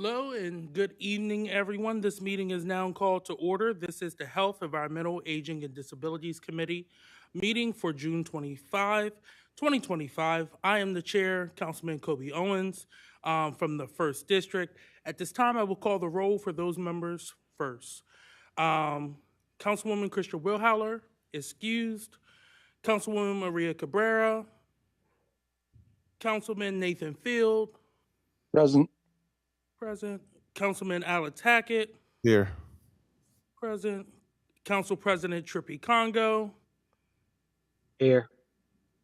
Hello and good evening, everyone. This meeting is now called to order. This is the Health, Environmental, Aging, and Disabilities Committee meeting for June 25, 2025. I am the chair, Councilman Kobe Owens from the 1st District. At this time, I will call the roll for those members first. Councilwoman Krista Wilhauler, excused. Councilwoman Maria Cabrera. Councilman Nathan Field. Present. Present. Councilman Alex Hackett. Here. Present. Council President Trippy Congo. Here.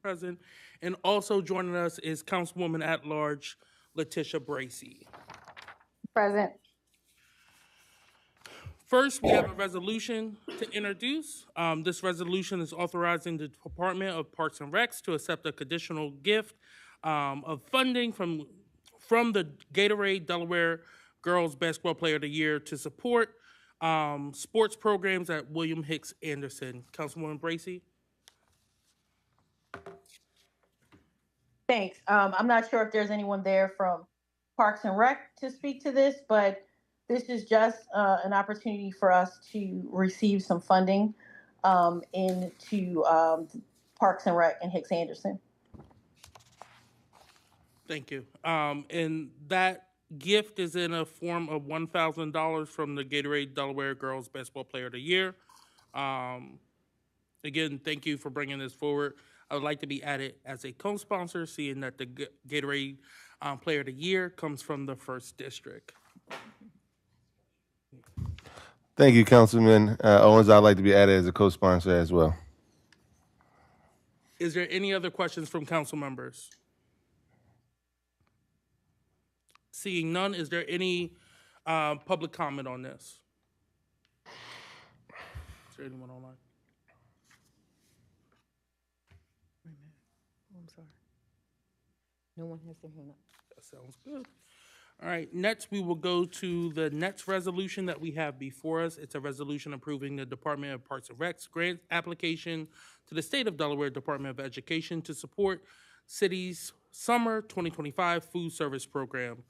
Present. And also joining us is Councilwoman at Large Letitia Bracey. Present. First, we have a resolution to introduce. This resolution is authorizing the Department of Parks and Recs to accept a conditional gift of funding from the Gatorade Delaware Girls Basketball Player of the Year to support sports programs at William Hicks Anderson. Councilwoman Bracey. Thanks. I'm not sure if there's anyone there from Parks and Rec to speak to this, but this is just an opportunity for us to receive some funding into Parks and Rec and Hicks Anderson. Thank you. And that gift is in a form of $1,000 from the Gatorade Delaware Girls Basketball Player of the Year. Again, thank you for bringing this forward. I would like to be added as a co-sponsor, seeing that the Gatorade Player of the Year comes from the 1st District. Thank you, Councilman Owens. I'd like to be added as a co-sponsor as well. Is there any other questions from council members? Seeing none, is there any public comment on this? Is there anyone online? Wait a minute. Oh, I'm sorry. No one has their hand up. That sounds good. All right, next we will go to the next resolution that we have before us. It's a resolution approving the Department of Parks and Recs grant application to the State of Delaware Department of Education to support city's summer 2025 food service program.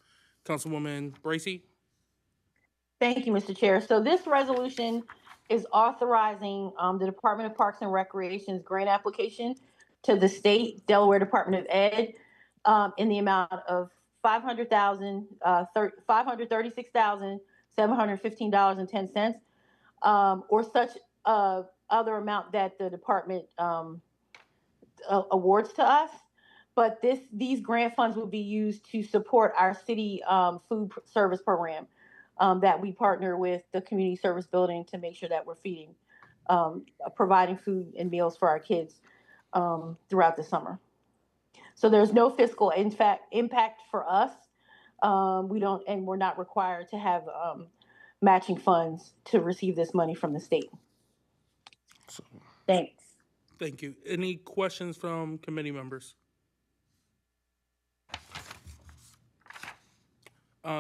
Councilwoman Bracey. Thank you, Mr. Chair. So this resolution is authorizing the Department of Parks and Recreation's grant application to the State Delaware Department of Ed in the amount of $536,715.10, or such other amount that the department awards to us. But these grant funds will be used to support our city food service program that we partner with the community service building to make sure that we're feeding, providing food and meals for our kids throughout the summer. So there's no fiscal impact for us. We're not required to have matching funds to receive this money from the state. Thanks. Thank you. Any questions from committee members?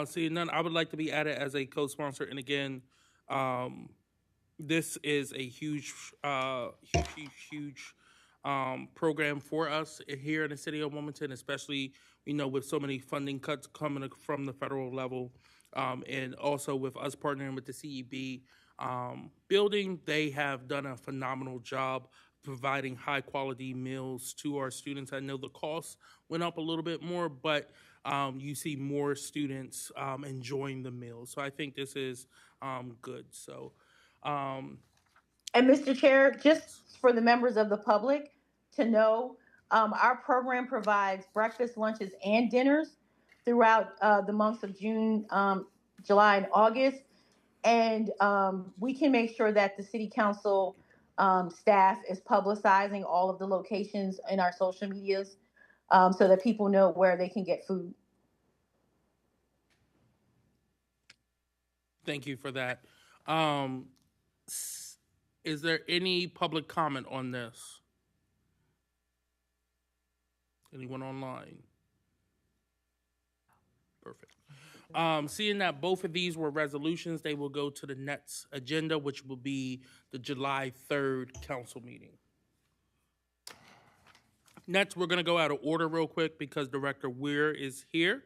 Seeing none, I would like to be added as a co-sponsor. And again, this is a huge program for us here in the city of Wilmington, especially, with so many funding cuts coming from the federal level. And also with us partnering with the CEB building, they have done a phenomenal job providing high quality meals to our students. I know the costs went up a little bit more, but you see more students enjoying the meals. So I think this is good. So, and Mr. Chair, just for the members of the public to know, our program provides breakfast, lunches, and dinners throughout the months of June, July, and August. And we can make sure that the City Council staff is publicizing all of the locations in our social medias so that people know where they can get food. Thank you for that. Is there any public comment on this? Anyone online? Perfect. Seeing that both of these were resolutions, they will go to the next agenda, which will be the July 3rd council meeting. Next, we're going to go out of order real quick because Director Weir is here.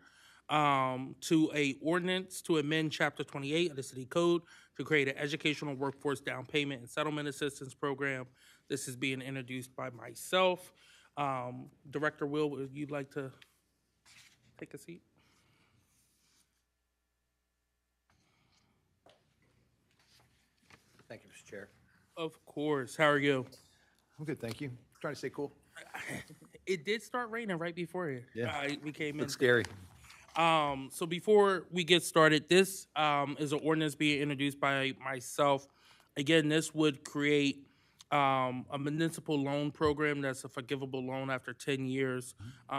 to a ordinance to amend Chapter 28 of the City Code to create an educational workforce down payment and settlement assistance program. This is being introduced by myself. Director Will, would you like to take a seat? Thank you, Mr. Chair. Of course. How are you? I'm good, thank you. Trying to stay cool. It did start raining right before you. Yeah. We came in. Looks scary. So before we get started, this is an ordinance being introduced by myself. Again, this would create a municipal loan program that's a forgivable loan after 10 years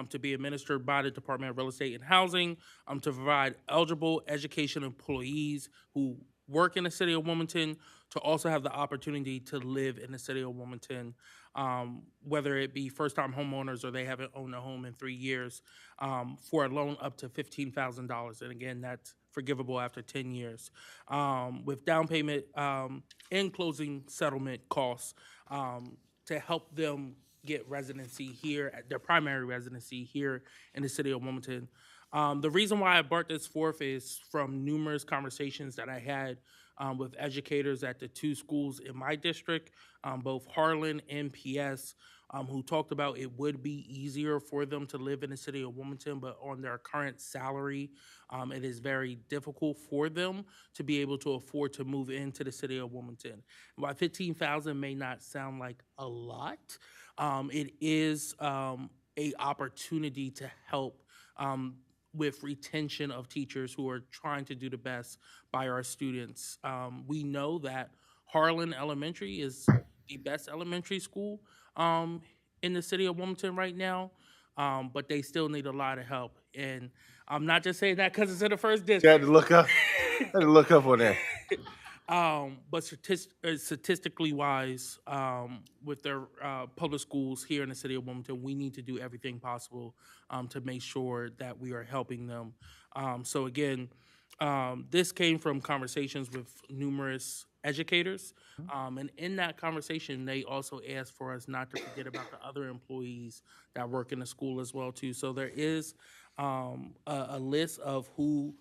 to be administered by the Department of Real Estate and Housing to provide eligible education employees who work in the city of Wilmington to also have the opportunity to live in the city of Wilmington, whether it be first-time homeowners or they haven't owned a home in 3 years, for a loan up to $15,000. And again, that's forgivable after 10 years. With down payment and closing settlement costs to help them get residency here, at their primary residency here in the city of Wilmington. The reason why I brought this forth is from numerous conversations that I had with educators at the two schools in my district, both Harlan and PS, who talked about it would be easier for them to live in the city of Wilmington, but on their current salary, it is very difficult for them to be able to afford to move into the city of Wilmington. While $15,000 may not sound like a lot, it is a opportunity to help with retention of teachers who are trying to do the best by our students. We know that Harlan Elementary is the best elementary school in the city of Wilmington right now, but they still need a lot of help. And I'm not just saying that because it's in the first You had district. to look up. Had to look up on that. But statistically wise, with their public schools here in the city of Wilmington, we need to do everything possible to make sure that we are helping them. So again, this came from conversations with numerous educators. And in that conversation, they also asked for us not to forget about the other employees that work in the school as well too. So there is a list of who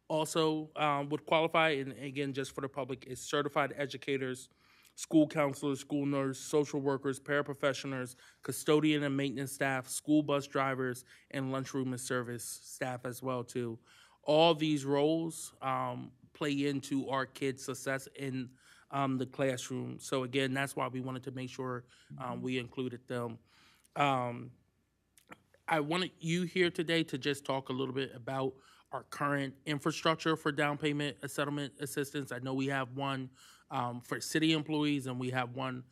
also would qualify, and again, just for the public, is certified educators, school counselors, school nurse, social workers, paraprofessionals, custodian and maintenance staff, school bus drivers, and lunchroom and service staff as well too. All these roles play into our kids' success in the classroom. So again, that's why we wanted to make sure we included them. I wanted you here today to just talk a little bit about our current infrastructure for down payment settlement assistance. I know we have one for city employees and we have one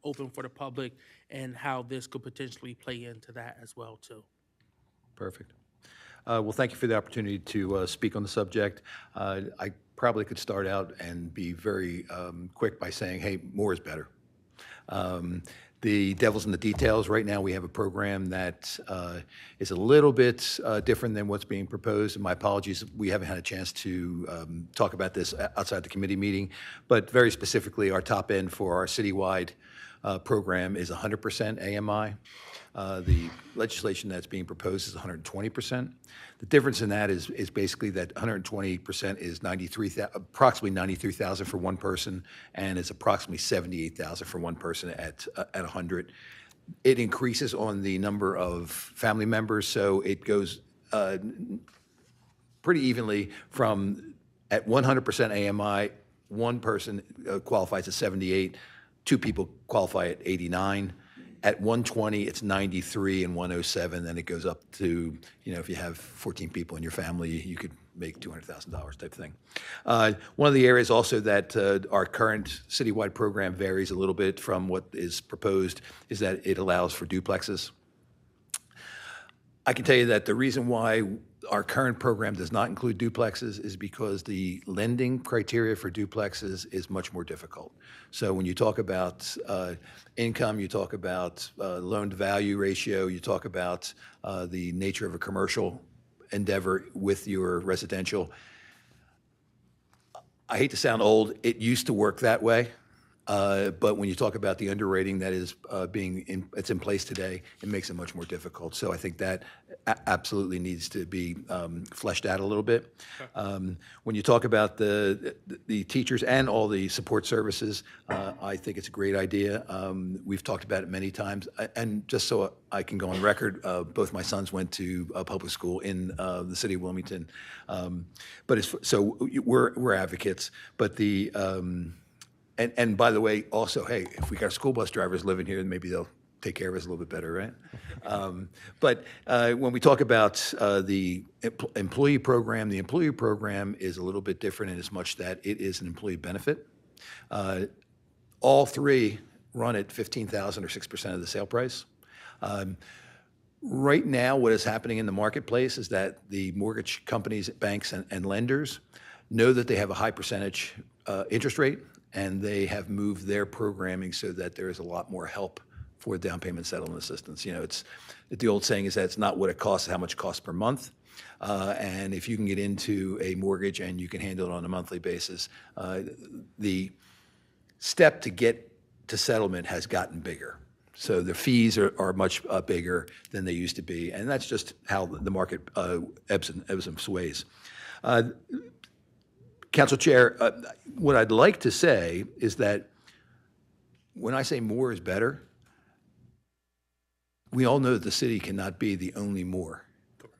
open for the public, and how this could potentially play into that as well too. Perfect. Well, thank you for the opportunity to speak on the subject. I probably could start out and be very quick by saying, hey, more is better. The devil's in the details. Right now, we have a program that is a little bit different than what's being proposed. And my apologies, we haven't had a chance to talk about this outside the committee meeting. But very specifically, our top end for our citywide program is 100% AMI. The legislation that's being proposed is 120%. The difference in that is basically that 120% is approximately 93,000 for one person, and it's approximately 78,000 for one person at 100. It increases on the number of family members, so it goes pretty evenly from at 100% AMI, one person qualifies at 78, two people qualify at 89. At 120, it's 93 and 107, then it goes up to, if you have 14 people in your family, you could make $200,000 type thing. One of the areas also that our current citywide program varies a little bit from what is proposed is that it allows for duplexes. I can tell you that the reason why our current program does not include duplexes is because the lending criteria for duplexes is much more difficult. So when you talk about income, you talk about loan-to-value ratio, you talk about the nature of a commercial endeavor with your residential. I hate to sound old, it used to work that way. But when you talk about the underwriting that is it's in place today, it makes it much more difficult. So I think that absolutely needs to be fleshed out a little bit. When you talk about the teachers and all the support services, I think it's a great idea. We've talked about it many times. And just so I can go on record, both my sons went to public school in the city of Wilmington. So we're advocates. But and by the way, also, hey, if we got school bus drivers living here, maybe they'll take care of us a little bit better, right? But when we talk about the employee program, the employee program is a little bit different in as much that it is an employee benefit. All three run at $15,000 or 6% of the sale price. Right now, what is happening in the marketplace is that the mortgage companies, banks, and lenders know that they have a high percentage interest rate, and they have moved their programming so that there is a lot more help for down payment settlement assistance. You know, it's the old saying is that it's not what it costs, how much it costs per month. And if you can get into a mortgage and you can handle it on a monthly basis, the step to get to settlement has gotten bigger. So the fees are much bigger than they used to be, and that's just how the market ebbs and sways. Council Chair, what I'd like to say is that when I say more is better, we all know that the city cannot be the only more.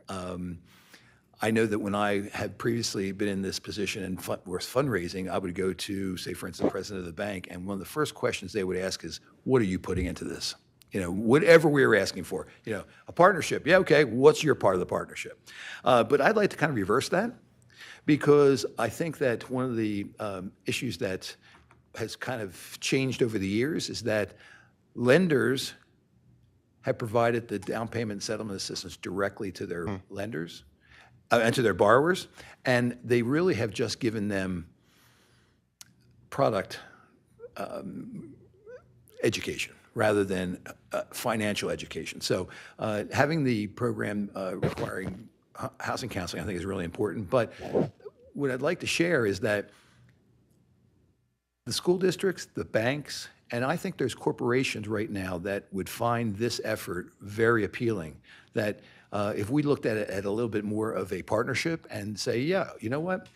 I know that when I had previously been in this position and was fundraising, I would go to, say, for instance, the president of the bank, and one of the first questions they would ask is, what are you putting into this? You know, whatever we were asking for. You know, a partnership, yeah, okay, what's your part of the partnership? But I'd like to kind of reverse that, because I think that one of the issues that has kind of changed over the years is that lenders have provided the down payment settlement assistance directly to their lenders and to their borrowers, and they really have just given them product education rather than financial education. So having the program requiring housing counseling, I think, is really important. But what I'd like to share is that the school districts, the banks, and I think there's corporations right now that would find this effort very appealing, that if we looked at it at a little bit more of a partnership and say, yeah, you know what?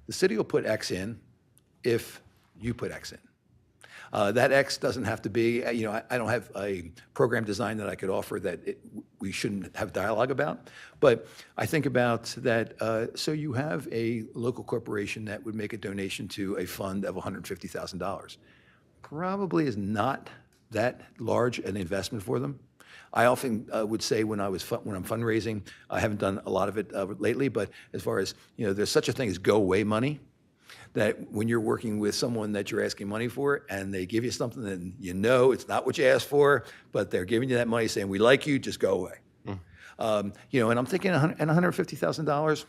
The city will put X in if you put X in. That X doesn't have to be, you know, I don't have a program design that I could offer that we shouldn't have dialogue about. But I think about that, so you have a local corporation that would make a donation to a fund of $150,000. Probably is not that large an investment for them. I often would say when I'm fundraising, I haven't done a lot of it lately, but as far as, you know, there's such a thing as go away money, that when you're working with someone that you're asking money for and they give you something and you know it's not what you asked for, but they're giving you that money saying, we like you, just go away. You know, and I'm thinking $150,000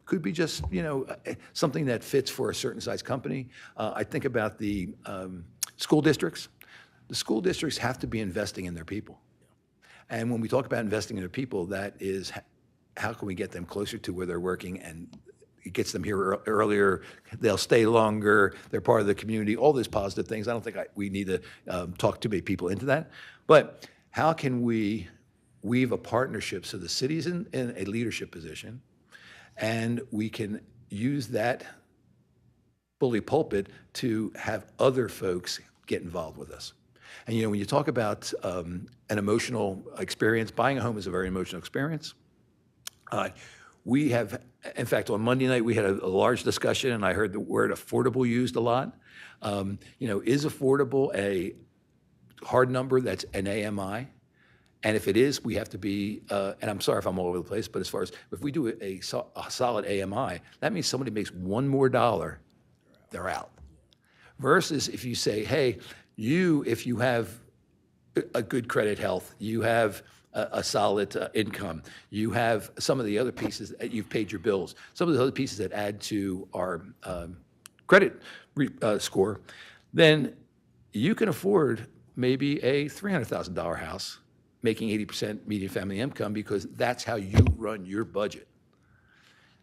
could be just, you know, something that fits for a certain size company. I think about the school districts. The school districts have to be investing in their people. And when we talk about investing in their people, that is how can we get them closer to where they're working, and it gets them here earlier, they'll stay longer, they're part of the community, all those positive things. I don't think we need to talk too many people into that. But how can we weave a partnership so the city's in a leadership position, and we can use that bully pulpit to have other folks get involved with us. And, you know, when you talk about an emotional experience, buying a home is a very emotional experience. We have, in fact, on Monday night, we had a large discussion, and I heard the word affordable used a lot. You know, is affordable a hard number that's an AMI? And if it is, we have to be, and I'm sorry if I'm all over the place, but as far as if we do a solid AMI, that means somebody makes one more dollar, they're out. Versus if you say, hey, if you have a good credit health, you have a solid income, you have some of the other pieces, you've paid your bills, some of the other pieces that add to our credit score, then you can afford maybe a $300,000 house making 80% median family income, because that's how you run your budget.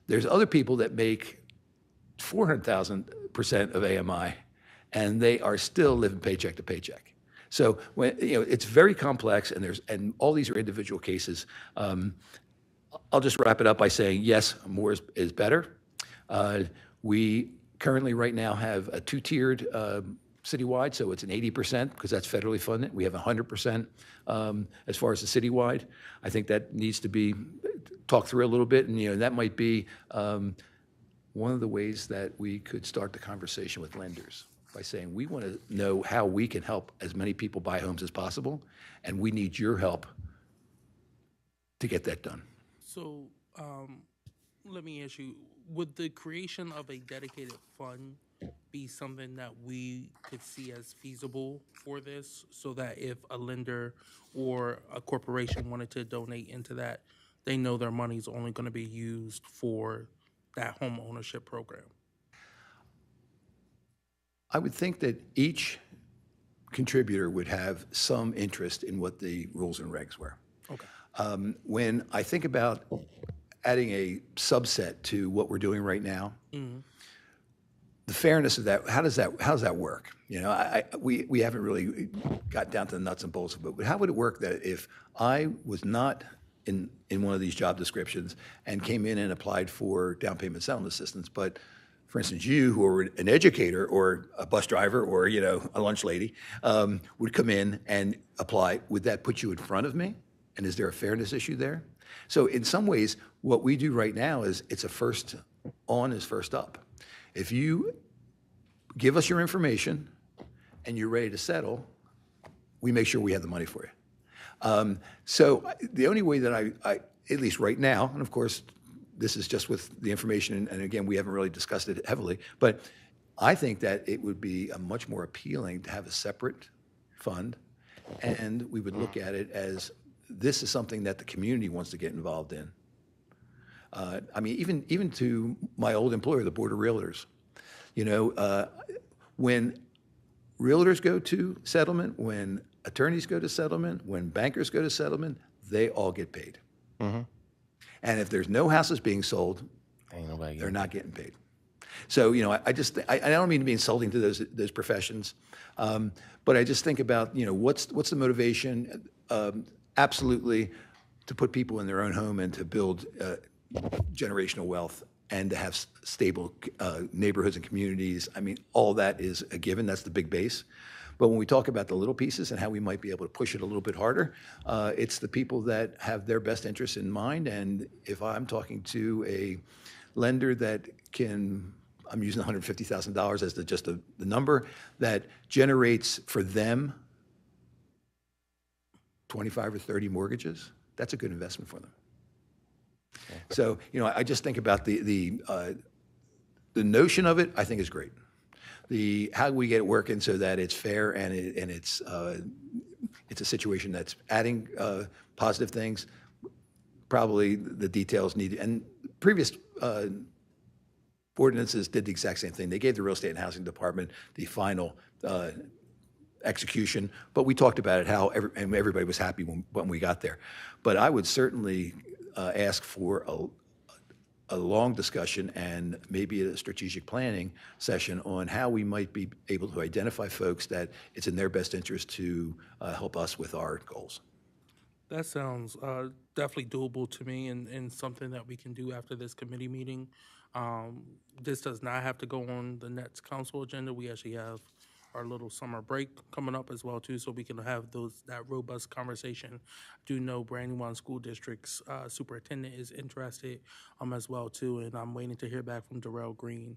There's other people that make 400,000% of AMI, and they are still living paycheck to paycheck. So when, it's very complex, and all these are individual cases. I'll just wrap it up by saying, yes, more is better. We currently right now have a two-tiered citywide, so it's an 80% because that's federally funded. We have 100% as far as the citywide. I think that needs to be talked through a little bit, and that might be one of the ways that we could start the conversation with lenders by saying we want to know how we can help as many people buy homes as possible, and we need your help to get that done. So, let me ask you, would the creation of a dedicated fund be something that we could see as feasible for this, so that if a lender or a corporation wanted to donate into that, they know their money's only going to be used for that home ownership program? I would think that each contributor would have some interest in what the rules and regs were. Okay. When I think about adding a subset to what we're doing right now, the fairness of that, how does that work? We haven't really got down to the nuts and bolts of it, but how would it work that if I was not in one of these job descriptions and came in and applied for down payment settlement assistance, but for instance, you who are an educator or a bus driver or a lunch lady would come in and apply, would that put you in front of me? And is there a fairness issue there? So in some ways, what we do right now is it's a first on is first up. If you give us your information and you're ready to settle, we make sure we have the money for you. So the only way that I, at least right now, and of course, this is just with the information, and again, we haven't really discussed it heavily, but I think that it would be much more appealing to have a separate fund, and we would look at it as this is something that the community wants to get involved in. I mean, even to my old employer, the Board of Realtors, when realtors go to settlement, when attorneys go to settlement, when bankers go to settlement, they all get paid. And if there's no houses being sold, they're not getting paid. So, I don't mean to be insulting to those professions, but I just think about, what's the motivation? Absolutely, to put people in their own home and to build generational wealth and to have stable neighborhoods and communities. I mean, all that is a given. That's the big base. But when we talk about the little pieces and how we might be able to push it a little bit harder, it's the people that have their best interests in mind. And if I'm talking to a lender that I'm using $150,000 as just the number, that generates for them 25 or 30 mortgages, that's a good investment for them. Okay. So, I just think about the notion of it, I think is great. How do we get it working so that it's fair and it's a situation that's adding positive things? Probably the details needed. And previous ordinances did the exact same thing. They gave the real estate and housing department the final execution, but we talked about it and everybody was happy when we got there. But I would certainly ask for a long discussion and maybe a strategic planning session on how we might be able to identify folks that it's in their best interest to help us with our goals. That sounds definitely doable to me, and something that we can do after this committee meeting. This does not have to go on the next council agenda. We actually have our little summer break coming up as well too, so we can have that robust conversation. I do know Brandywine School District's superintendent is interested as well too, and I'm waiting to hear back from Darrell Green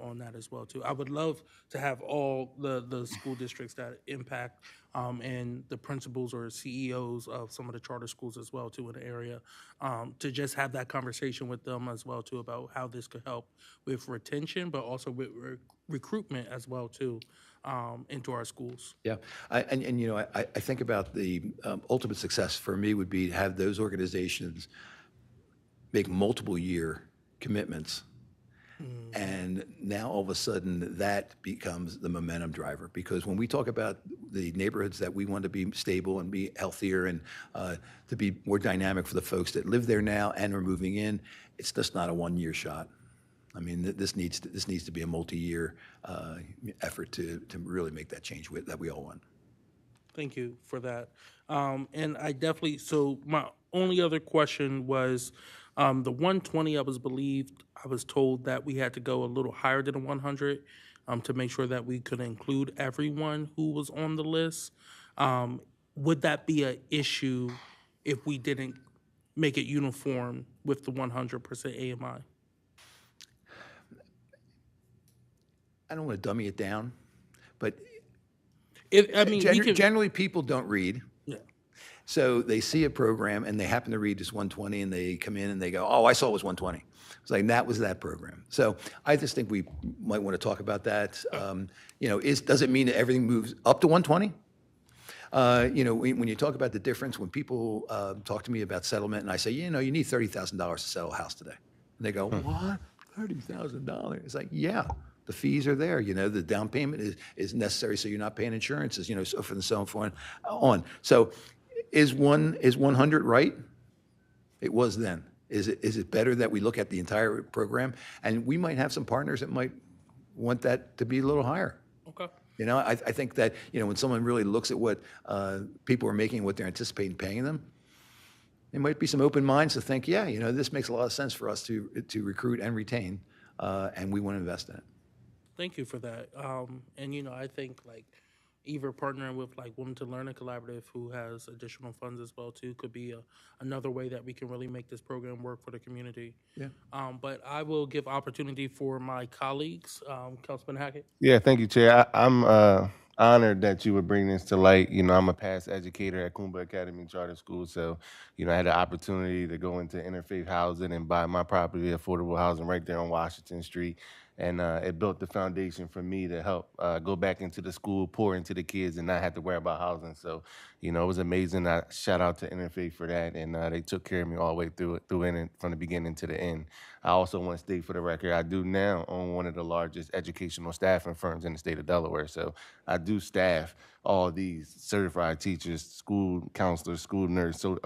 on that as well too. I would love to have all the school districts that impact and the principals or CEOs of some of the charter schools as well too in the area, to just have that conversation with them as well too about how this could help with retention, but also with recruitment as well too. Into our schools. Yeah, I think about the ultimate success for me would be to have those organizations make multiple year commitments. And now all of a sudden that becomes the momentum driver, because when we talk about the neighborhoods that we want to be stable and be healthier and to be more dynamic for the folks that live there now and are moving in, it's just not a 1 year shot. I mean, this needs to be a multi-year effort to really make that change that we all want. Thank you for that. And I definitely, so my only other question was, the 120, I was told that we had to go a little higher than the 100, to make sure that we could include everyone who was on the list. Would that be an issue if we didn't make it uniform with the 100% AMI? I don't want to dummy it down, but I mean, we can, generally people don't read. yeah. So they see a program and they happen to read just 120 and they come in and they go, oh, I saw it was 120. It's like, that was that program. So I just think we might want to talk about that. You know, does it mean that everything moves up to 120? You know, when you talk about the difference, when people talk to me about settlement and I say, you know, you need $30,000 to settle a house today. And they go, what? $30,000? It's like, yeah, the fees are there. You know, the down payment is necessary so you're not paying insurances, you know, so forth and so on. So is 100 right? It was then. Is it better that we look at the entire program? And we might have some partners that might want that to be a little higher. Okay. You know, I think that, you know, when someone really looks at what people are making, what they're anticipating paying them, there might be some open minds to think, yeah, you know, this makes a lot of sense for us to recruit and retain, and we want to invest in it. Thank you for that. And you know, I think like either partnering with like Wilmington Learning Collaborative, who has additional funds as well too, could be another way that we can really make this program work for the community. Yeah. But I will give opportunity for my colleagues. Councilman Hackett. Yeah, thank you, Chair. I'm honored that you would bring this to light. You know, I'm a past educator at Coomba Academy Charter School, so you know, I had the opportunity to go into interfaith housing and buy my property, affordable housing, right there on Washington Street. And it built the foundation for me to help go back into the school, pour into the kids, and not have to worry about housing. So, you know, it was amazing. I shout out to Interfaith for that, and they took care of me all the way through it, from the beginning to the end. I also want to state for the record, I do now own one of the largest educational staffing firms in the state of Delaware. So I do staff all these certified teachers, school counselors, school nurse, so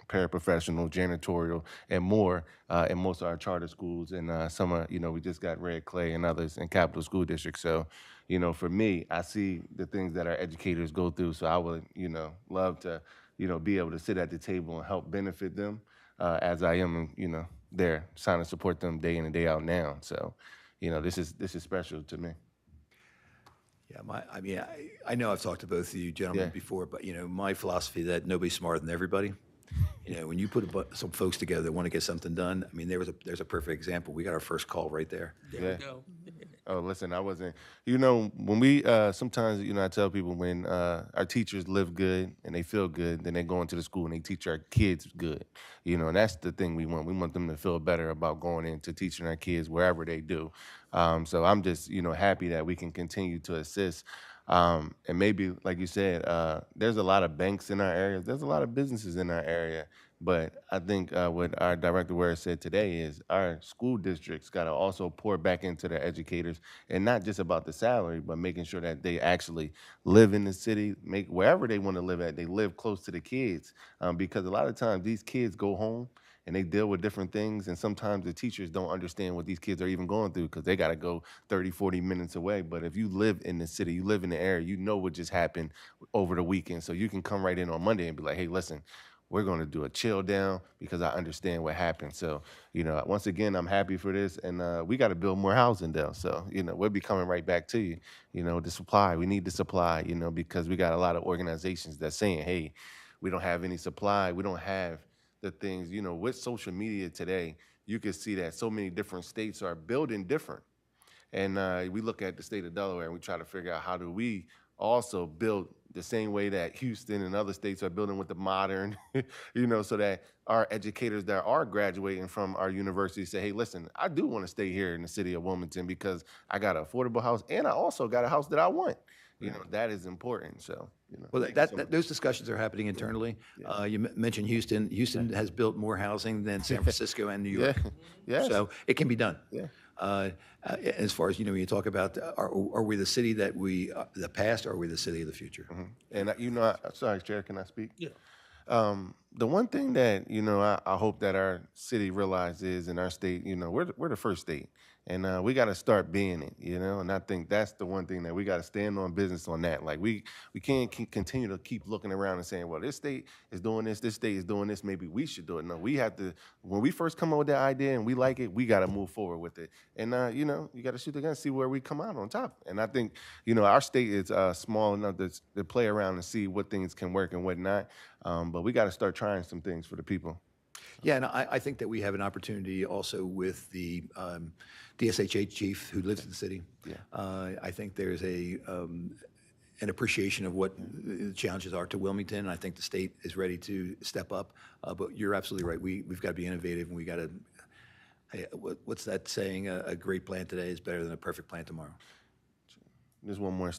paraprofessional, janitorial, and more in most of our charter schools. And some are, you know, we just got Red Clay and others in Capital School District. So, you know, for me, I see the things that our educators go through. So I would, you know, love to, you know, be able to sit at the table and help benefit them as I am, you know, there trying to support them day in and day out now. So, you know, this is special to me. Yeah, I mean, I know I've talked to both of you gentlemen before, but, you know, my philosophy that nobody's smarter than everybody. You know, when you put some folks together that want to get something done, I mean, there's a perfect example. We got our first call right there. There we go. Oh, listen, I wasn't, you know, when we, sometimes, you know, I tell people when our teachers live good and they feel good, then they go into the school and they teach our kids good, you know, and that's the thing we want. We want them to feel better about going into teaching our kids wherever they do. So I'm just, you know, happy that we can continue to assist. And maybe, like you said, there's a lot of banks in our area. There's a lot of businesses in our area. But I think what our director Ware said today is our school districts got to also pour back into their educators, and not just about the salary, but making sure that they actually live in the city, make wherever they want to live at, they live close to the kids. Because a lot of times these kids go home and they deal with different things, and sometimes the teachers don't understand what these kids are even going through because they got to go 30, 40 minutes away. But if you live in the city, you live in the area, you know what just happened over the weekend. So you can come right in on Monday and be like, hey, listen, we're going to do a chill down because I understand what happened. So, you know, once again, I'm happy for this. And we got to build more housing though. So, you know, we'll be coming right back to you. You know, the supply, we need the supply, you know, because we got a lot of organizations that's saying, hey, we don't have any supply. We don't have the things, you know, with social media today, you can see that so many different states are building different. And we look at the state of Delaware and we try to figure out how do we also build the same way that Houston and other states are building with the modern, you know, so that our educators that are graduating from our university say, hey, listen, I do want to stay here in the city of Wilmington because I got an affordable house and I also got a house that I want. You know, that is important. So, you know. Well, those discussions are happening internally. Yeah. You mentioned Houston. Houston has built more housing than San Francisco and New York. Yeah. So it can be done. Yeah. As far as, you know, when you talk about, are we the city that the past, or are we the city of the future? Mm-hmm. And, you know, sorry, Chair, can I speak? Yeah. The one thing that, you know, I hope that our city realizes in our state, you know, we're the first state. And we got to start being it, you know. And I think that's the one thing that we got to stand on business on that. Like we can't continue to keep looking around and saying, well, this state is doing this state is doing this, maybe we should do it. No, we have to. When we first come up with that idea and we like it, we got to move forward with it. And you know, you got to shoot the gun, see where we come out on top. And I think, you know, our state is small enough to play around and see what things can work and what not. But we got to start trying some things for the people. Yeah, and I think that we have an opportunity also with the DSHH chief who lives in the city. Yeah. I think there's an appreciation of what the challenges are to Wilmington, and I think the state is ready to step up. But you're absolutely right. We've got to be innovative, and we got to. Hey, what's that saying? A great plan today is better than a perfect plan tomorrow. Just one more,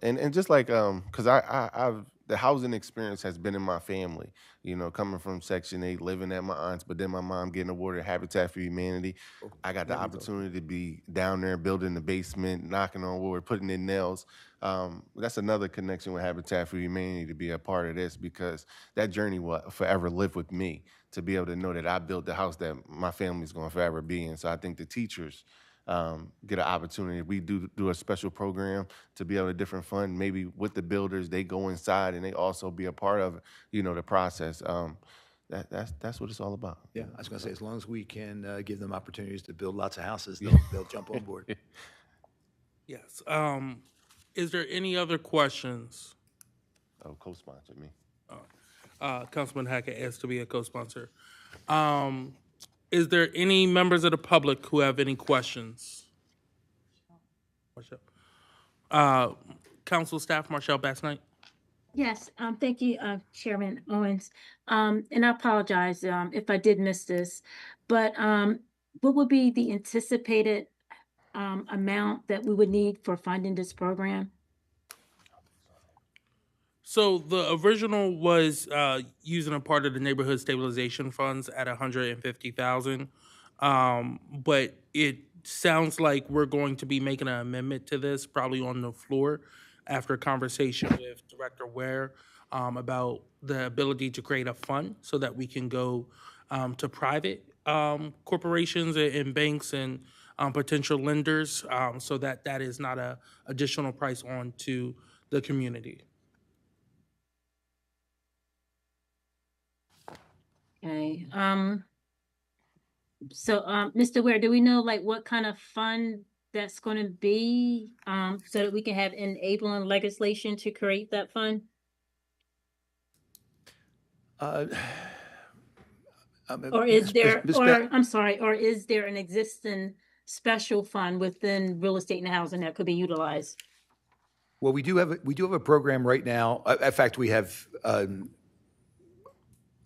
and just like because I've the housing experience has been in my family, you know, coming from Section 8, living at my aunt's, but then my mom getting awarded Habitat for Humanity. I got the opportunity to be down there building the basement, knocking on wood, putting in nails. That's another connection with Habitat for Humanity to be a part of this, because that journey will forever live with me, to be able to know that I built the house that my family's going to forever be in. So I think the teachers get an opportunity. We do a special program to be able to different fund, maybe with the builders, they go inside and they also be a part of, you know, the process. That's what it's all about. Yeah, I was going to say, as long as we can give them opportunities to build lots of houses, they'll jump on board. Yes. Is there any other questions? Oh, co-sponsor me. Councilman Hackett asked to be a co-sponsor. Is there any members of the public who have any questions? Council staff, Marshall Bass-Knight. Yes, thank you, Chairman Owens. And I apologize if I did miss this, but what would be the anticipated amount that we would need for funding this program? So the original was using a part of the neighborhood stabilization funds at $150,000, but it sounds like we're going to be making an amendment to this probably on the floor after a conversation with Director Ware about the ability to create a fund so that we can go to private corporations and banks and potential lenders, so that is not an additional price on to the community. Okay. So, Mr. Ware, do we know like what kind of fund that's going to be, so that we can have enabling legislation to create that fund? Or is there, or is there an existing special fund within real estate and housing that could be utilized? Well, we do have a program right now. In fact, we have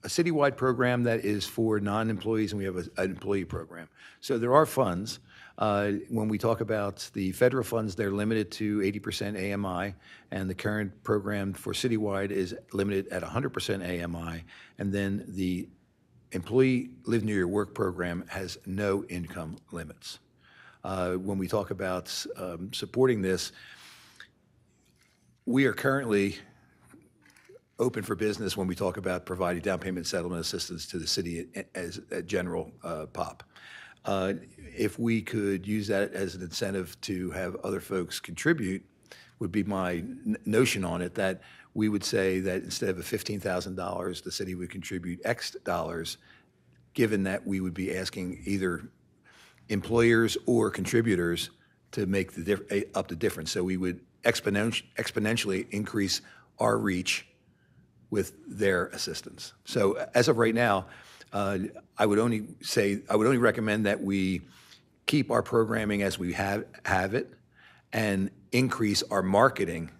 a citywide program that is for non-employees, and we have an employee program. So there are funds. When we talk about the federal funds, they're limited to 80% AMI, and the current program for citywide is limited at 100% AMI. And then the employee live near your work program has no income limits. When we talk about supporting this, we are currently open for business when we talk about providing down payment settlement assistance to the city as a general POP. If we could use that as an incentive to have other folks contribute, would be my notion on it, that we would say that instead of a $15,000, the city would contribute X dollars, given that we would be asking either employers or contributors to make up the difference. So we would exponentially increase our reach with their assistance. So as of right now, I would only recommend that we keep our programming as we have it, and increase our marketing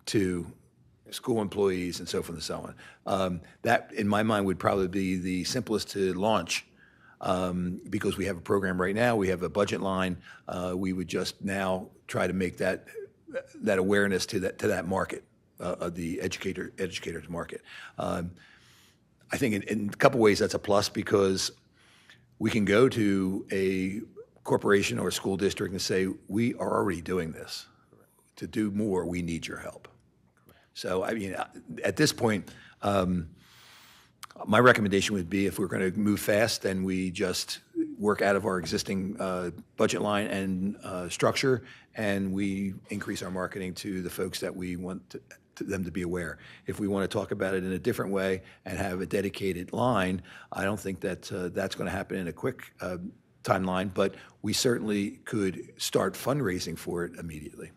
to school employees and so forth and so on. That, in my mind, would probably be the simplest to launch, because we have a program right now, we have a budget line. We would just now try to make that awareness to that market. The educators market. I think in a couple ways that's a plus, because we can go to a corporation or a school district and say, we are already doing this. To do more, we need your help. So, I mean, at this point, my recommendation would be, if we're going to move fast, then we just work out of our existing budget line and structure, and we increase our marketing to the folks that we want them to be aware. If we want to talk about it in a different way and have a dedicated line, I don't think that that's going to happen in a quick timeline, but we certainly could start fundraising for it immediately.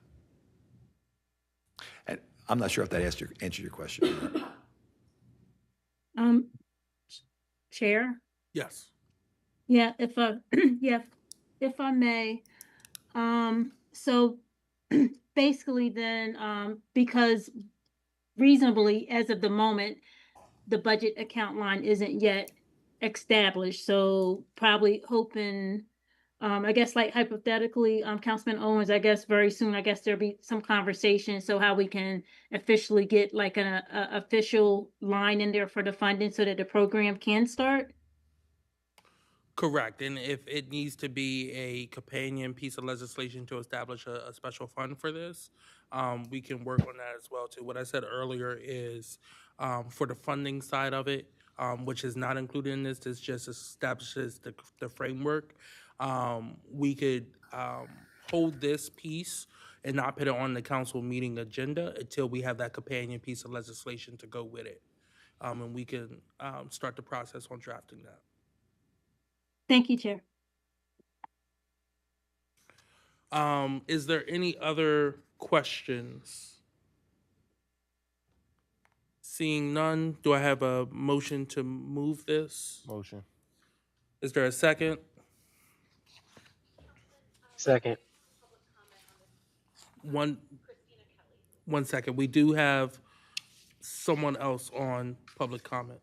And I'm not sure if that answered your question or not. Chair? Yes. Yeah, if yeah, if I may, so basically then, because reasonably, as of the moment, the budget account line isn't yet established, so probably hoping, I guess like hypothetically, Councilman Owens, I guess very soon, I guess there'll be some conversation, so how we can officially get like an official line in there for the funding so that the program can start? Correct. And if it needs to be a companion piece of legislation to establish a special fund for this, we can work on that as well too. What I said earlier is for the funding side of it, which is not included in this just establishes the framework. We could hold this piece and not put it on the council meeting agenda until we have that companion piece of legislation to go with it. And we can start the process on drafting that. Thank you, Chair. Is there any other questions? Seeing none, do I have a motion to move this? Motion. Is there a second? Second. One second. We do have someone else on public comment.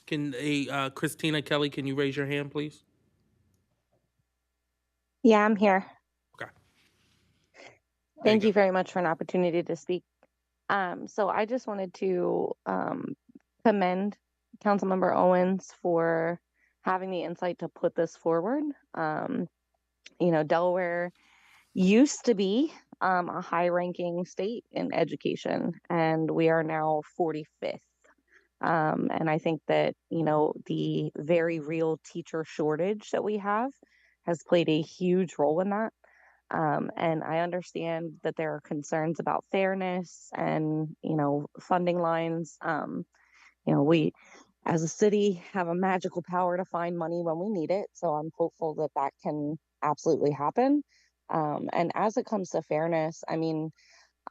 Can Christina Kelly, can you raise your hand, please? Yeah, I'm here. Okay. Thank you very much for an opportunity to speak. So I just wanted to commend Councilmember Owens for having the insight to put this forward. Delaware used to be a high-ranking state in education, and we are now 45th. And I think that, the very real teacher shortage that we have has played a huge role in that. And I understand that there are concerns about fairness and, funding lines. We as a city have a magical power to find money when we need it. So I'm hopeful that that can absolutely happen. And as it comes to fairness, I mean,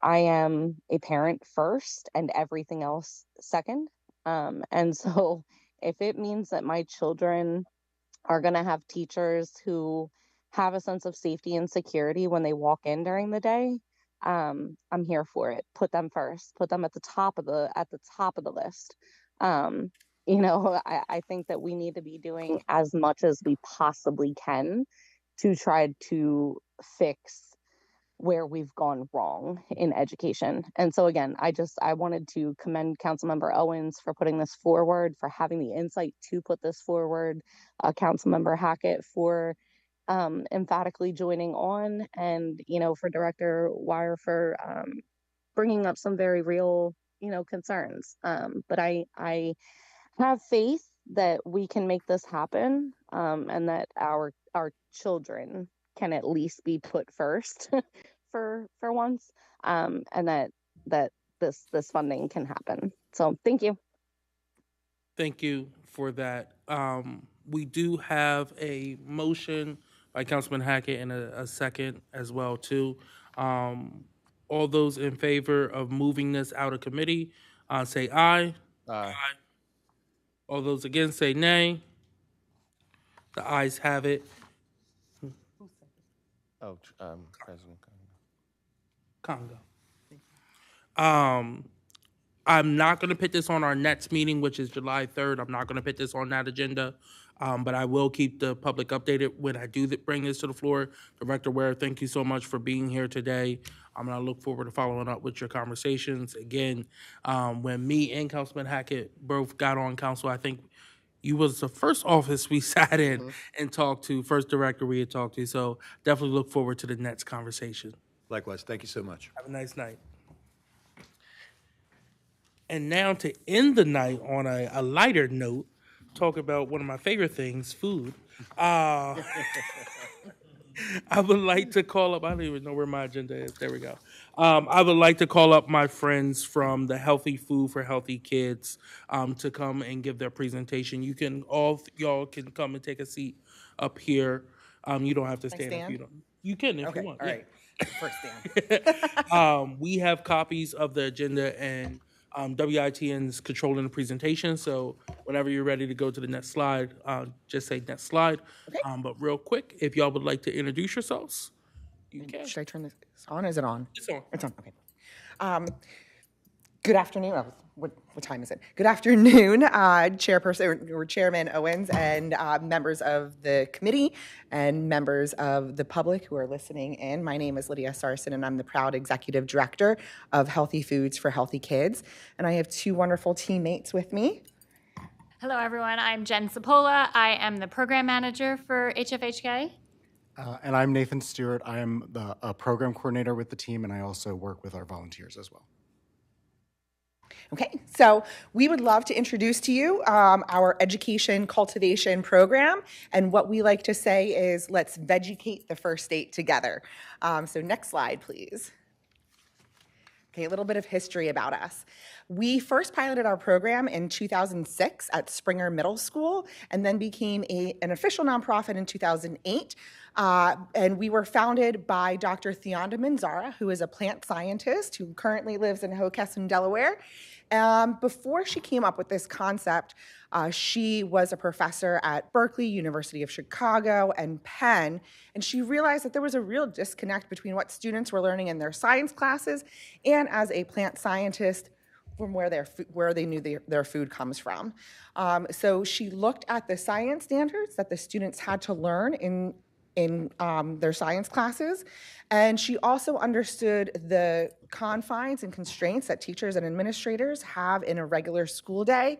I am a parent first and everything else second. And so if it means that my children are going to have teachers who have a sense of safety and security when they walk in during the day, I'm here for it. Put them first. Put them at the top of the list. I think that we need to be doing as much as we possibly can to try to fix where we've gone wrong in education. And so again, I wanted to commend Councilmember Owens for putting this forward, for having the insight to put this forward, Councilmember Hackett for emphatically joining on, and, for Director Wire for bringing up some very real, concerns. But I have faith that we can make this happen, and that our children can at least be put first for once, and that this funding can happen. So thank you. Thank you for that. We do have a motion by Councilman Hackett and a second as well too. All those in favor of moving this out of committee, say aye. Aye. All those against say nay. The ayes have it. Oh, President. Congo. I'm not going to put this on our next meeting, which is July 3rd. I'm not going to put this on that agenda, but I will keep the public updated when I do bring this to the floor. Director Ware, thank you so much for being here today. I'm going to look forward to following up with your conversations. Again, when me and Councilman Hackett both got on council, I think you was the first office we sat in and talked to, first director we had talked to. So definitely look forward to the next conversation. Likewise, thank you so much. Have a nice night. And now to end the night on a lighter note, talk about one of my favorite things, food. Uh, I would like to call up, I don't even know where my agenda is. There we go. I would like to call up my friends from the Healthy Food for Healthy Kids to come and give their presentation. You can, y'all can come and take a seat up here. You don't have to stand if you don't. You can if you Okay, want. all Yeah. right. First stand. We have copies of the agenda and WITN's controlling the presentation. So whenever you're ready to go to the next slide, just say next slide. Okay. But real quick, if y'all would like to introduce yourselves, you can. Should I turn this on? Is it on? It's on. It's on. Okay. Good afternoon. What time is it? Good afternoon, Chairperson or Chairman Owens, and members of the committee and members of the public who are listening in. My name is Lydia Sarson, and I'm the proud executive director of Healthy Foods for Healthy Kids. And I have two wonderful teammates with me. Hello, everyone. I'm Jen Sapola. I am the program manager for HFHK. And I'm Nathan Stewart. I am a program coordinator with the team, and I also work with our volunteers as well. Okay, so we would love to introduce to you our education cultivation program. And what we like to say is, let's vegucate the first state together. So next slide, please. Okay, a little bit of history about us. We first piloted our program in 2006 at Springer Middle School and then became an official nonprofit in 2008. And we were founded by Dr. Thionda Manzara, who is a plant scientist who currently lives in Hockessin, Delaware. Before she came up with this concept, she was a professor at Berkeley, University of Chicago, and Penn, and she realized that there was a real disconnect between what students were learning in their science classes and as a plant scientist from where they knew their food comes from. So she looked at the science standards that the students had to learn in their science classes. And she also understood the confines and constraints that teachers and administrators have in a regular school day,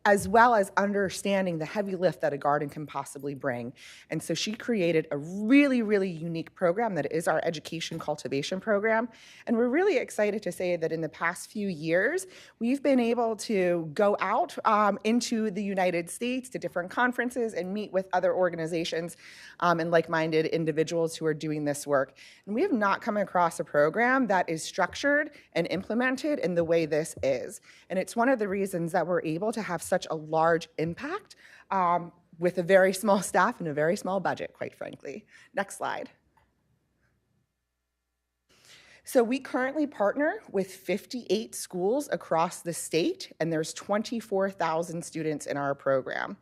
as well as understanding the heavy lift that a garden can possibly bring. And so she created a really, really unique program that is our education cultivation program. And we're really excited to say that in the past few years, we've been able to go out into the United States to different conferences and meet with other organizations and like-minded individuals who are doing this work. And we have not come across a program that is structured and implemented in the way this is. And it's one of the reasons that we're able to have such a large impact with a very small staff and a very small budget, quite frankly. Next slide. So we currently partner with 58 schools across the state, and there's 24,000 students in our program.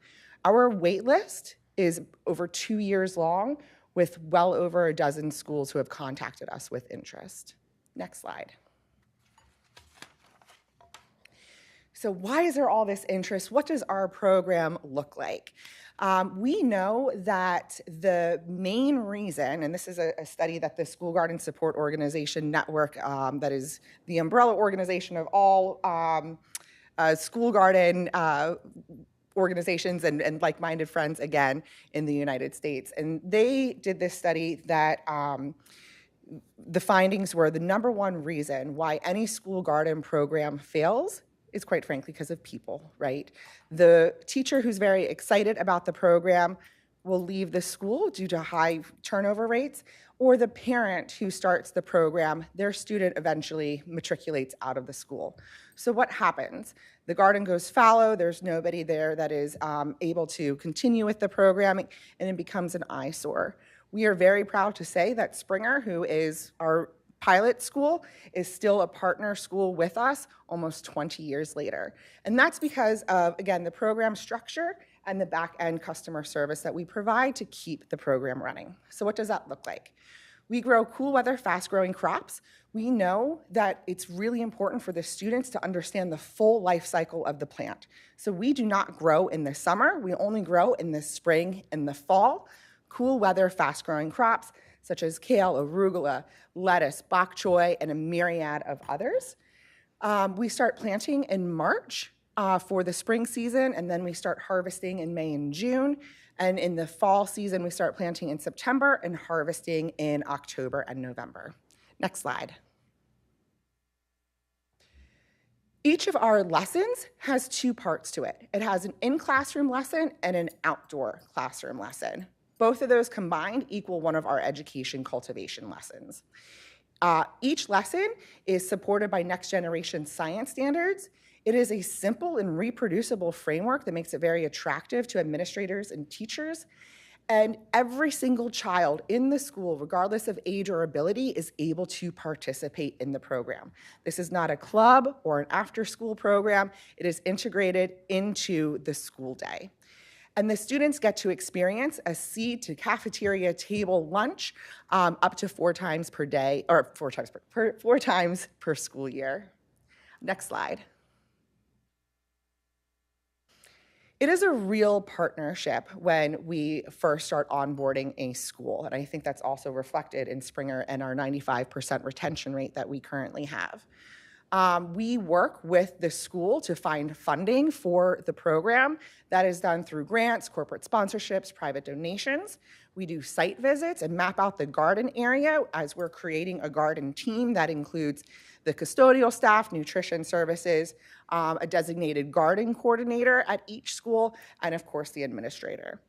Our wait list is over 2 years long, with well over a dozen schools who have contacted us with interest. Next slide. So why is there all this interest? What does our program look like? We know that the main reason, and this is a study that the School Garden Support Organization Network, that is the umbrella organization of all school garden organizations and like-minded friends, again, in the United States. And they did this study that the findings were the number one reason why any school garden program fails is, quite frankly, because of people, right? The teacher who's very excited about the program will leave the school due to high turnover rates, or the parent who starts the program, their student eventually matriculates out of the school. So what happens? The garden goes fallow, there's nobody there that is able to continue with the programming, and it becomes an eyesore. We are very proud to say that Springer, who is our pilot school, is still a partner school with us almost 20 years later. And that's because of, again, the program structure and the back-end customer service that we provide to keep the program running. So what does that look like? We grow cool weather, fast-growing crops. We know that it's really important for the students to understand the full life cycle of the plant. So we do not grow in the summer. We only grow in the spring and the fall. Cool weather, fast-growing crops, such as kale, arugula, lettuce, bok choy, and a myriad of others. We start planting in March for the spring season, and then we start harvesting in May and June. And in the fall season, we start planting in September and harvesting in October and November. Next slide. Each of our lessons has two parts to it. It has an in-classroom lesson and an outdoor classroom lesson. Both of those combined equal one of our education cultivation lessons. Each lesson is supported by next generation science standards. It is a simple and reproducible framework that makes it very attractive to administrators and teachers. And every single child in the school, regardless of age or ability, is able to participate in the program. This is not a club or an after-school program. It is integrated into the school day. And the students get to experience a seed to cafeteria table lunch up to 4 times per day, or 4 times per school year. Next slide. It is a real partnership when we first start onboarding a school, and I think that's also reflected in Springer and our 95% retention rate that we currently have. We work with the school to find funding for the program. That is done through grants, corporate sponsorships, private donations. We do site visits and map out the garden area as we're creating a garden team that includes the custodial staff, nutrition services, a designated garden coordinator at each school, and of course the administrator.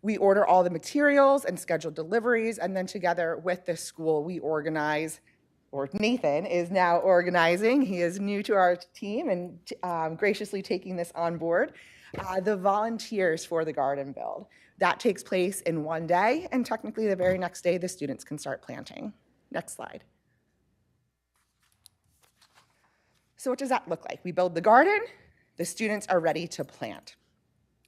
We order all the materials and schedule deliveries, and then together with the school, we organize, or Nathan is now organizing, he is new to our team and graciously taking this on board, the volunteers for the garden build. That takes place in one day, and technically the very next day the students can start planting. Next slide. So what does that look like? We build the garden, the students are ready to plant.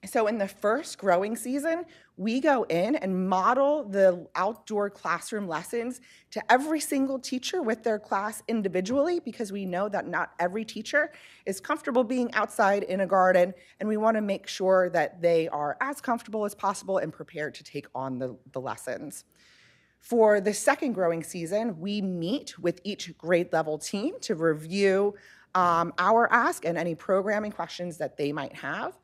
So in the first growing season, we go in and model the outdoor classroom lessons to every single teacher with their class individually, because we know that not every teacher is comfortable being outside in a garden, and we want to make sure that they are as comfortable as possible and prepared to take on the lessons. For the second growing season, we meet with each grade level team to review our ask and any programming questions that they might have.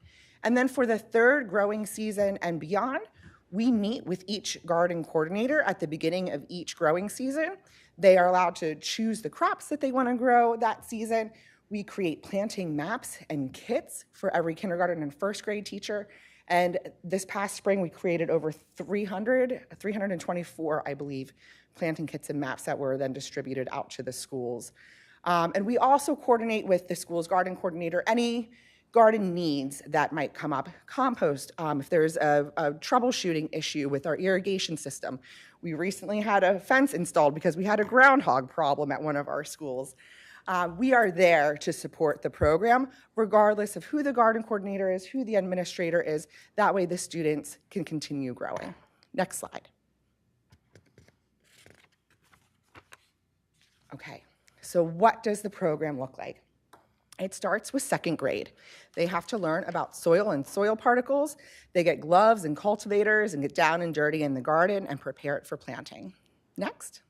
And then for the third growing season and beyond, we meet with each garden coordinator at the beginning of each growing season. They are allowed to choose the crops that they want to grow that season. We create planting maps and kits for every kindergarten and first grade teacher. And this past spring, we created over 324, I believe, planting kits and maps that were then distributed out to the schools. And we also coordinate with the school's garden coordinator any garden needs that might come up. Compost, if there's a troubleshooting issue with our irrigation system. We recently had a fence installed because we had a groundhog problem at one of our schools. We are there to support the program, regardless of who the garden coordinator is, who the administrator is. That way the students can continue growing. Next slide. Okay, so what does the program look like? It starts with second grade. They have to learn about soil and soil particles. They get gloves and cultivators and get down and dirty in the garden and prepare it for planting. Next.